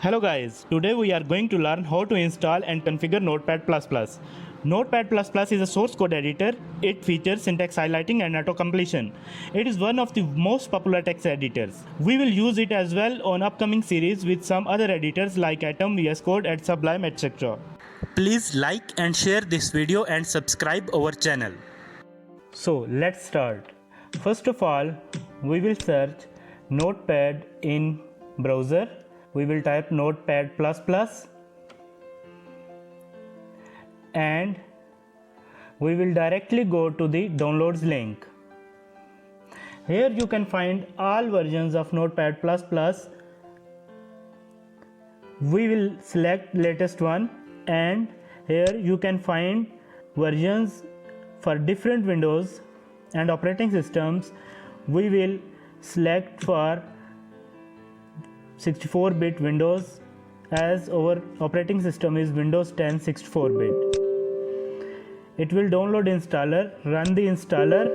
Hello guys, today we are going to learn how to install and configure Notepad++. Notepad++ is a source code editor. It features syntax highlighting and auto-completion. It is one of the most popular text editors. We will use it as well on upcoming series with some other editors like Atom, VS Code, and Sublime, etc. Please like and share this video and subscribe our channel. So let's start. First of all, we will search Notepad in browser. We will type Notepad++ and we will directly go to the downloads link. Here you can find all versions of Notepad++. We will select latest one, and here you can find versions for different Windows and operating systems. We will select for 64-bit Windows, as our operating system is Windows 10 64-bit. It will download installer, run the installer,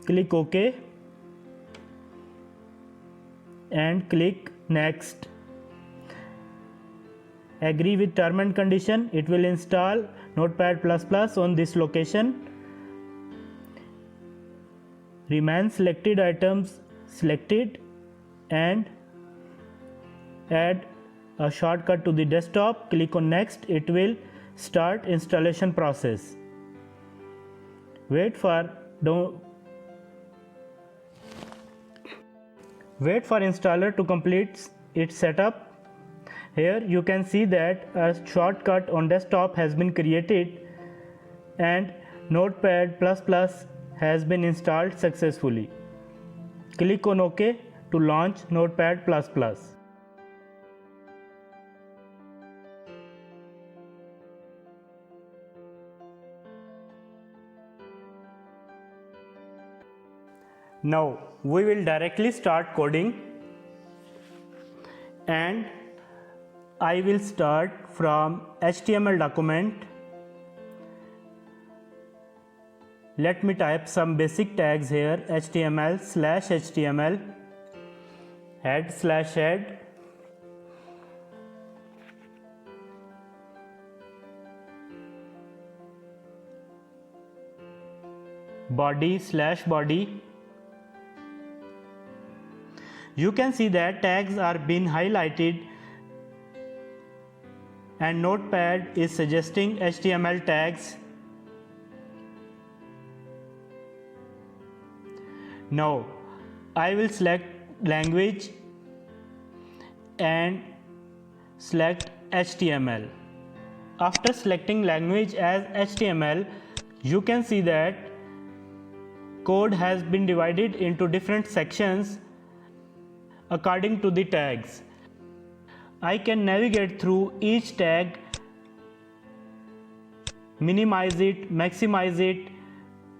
click OK and click next. Agree with term and condition. It will install Notepad++ on this location. Remain selected items selected and add a shortcut to the desktop. Click on next. It will start installation process. Wait for installer to complete its setup. Here you can see that a shortcut on desktop has been created and Notepad++ has been installed successfully. Click on OK to launch Notepad++. Now we will directly start coding, and I will start from HTML document. Let me type some basic tags here. HTML/HTML, head/head, body/body. You can see that tags are being highlighted and Notepad is suggesting HTML tags. Now I will select language and select HTML. After selecting language as HTML, you can see that code has been divided into different sections according to the tags. I can navigate through each tag, minimize it, maximize it,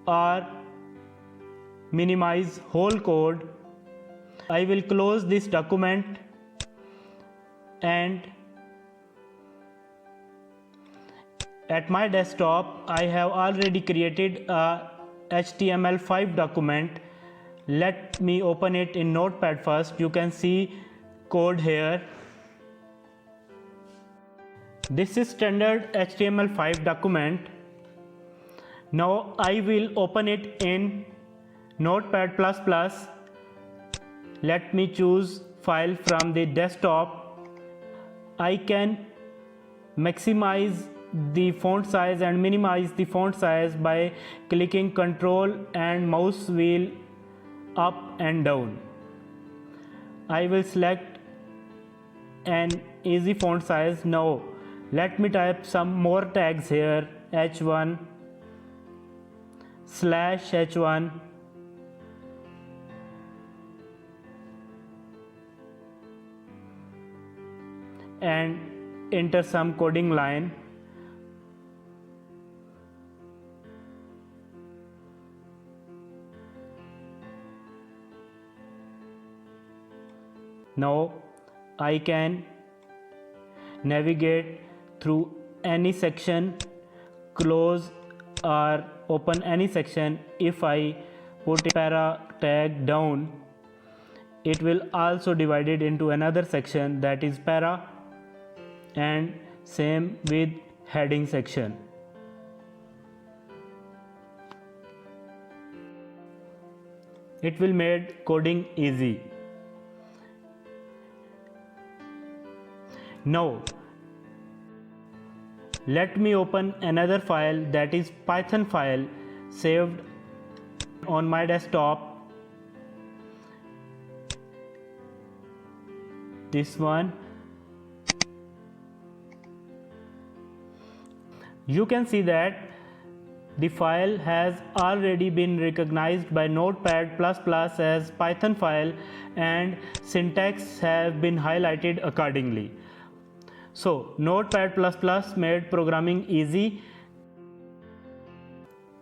or minimize whole code. I will close this document and at my desktop I have already created a HTML5 document. Let me open it in Notepad first. You can see code here. This is standard HTML5 document. Now I will open it in Notepad++. Let me choose file from the desktop. I can maximize the font size and minimize the font size by clicking Ctrl and mouse wheel up and down. I will select an easy font size. Now let me type some more tags here. h1/h1, and enter some coding line. Now I can navigate through any section, close or open any section. If I put a para tag down, it will also divide it into another section, that is para, and same with heading section. It will make coding easy. Now let me open another file, that is Python file saved on my desktop. This one. You can see that the file has already been recognized by Notepad++ as Python file, and syntax have been highlighted accordingly. So Notepad++ made programming easy.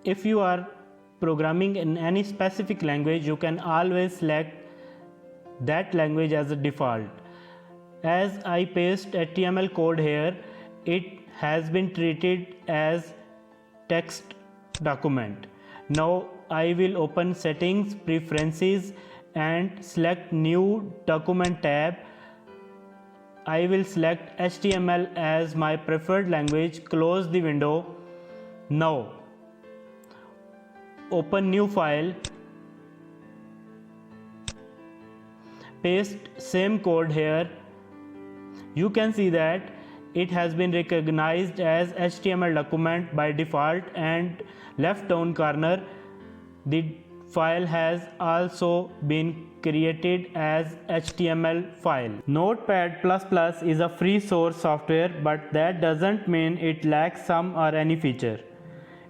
If you are programming in any specific language, you can always select that language as a default. As I paste HTML code here, it has been treated as text document. Now I will open settings, preferences, and select new document tab. I will select HTML as my preferred language, close the window. Now open new file, paste same code here. You can see that it has been recognized as HTML document by default, and left down corner the file has also been created as HTML file. Notepad++ is a free source software, but that doesn't mean it lacks some or any feature.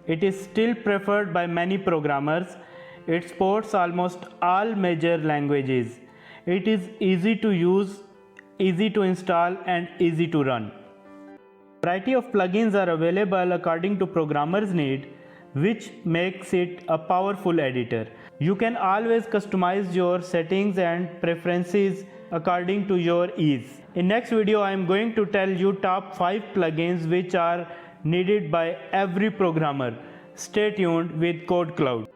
It is still preferred by many programmers. It supports almost all major languages. It is easy to use, easy to install, and easy to run. Variety of plugins are available according to programmer's need, which makes it a powerful editor. You can always customize your settings and preferences according to your ease. In next video, I am going to tell you top 5 plugins which are needed by every programmer. Stay tuned with Code Cloud.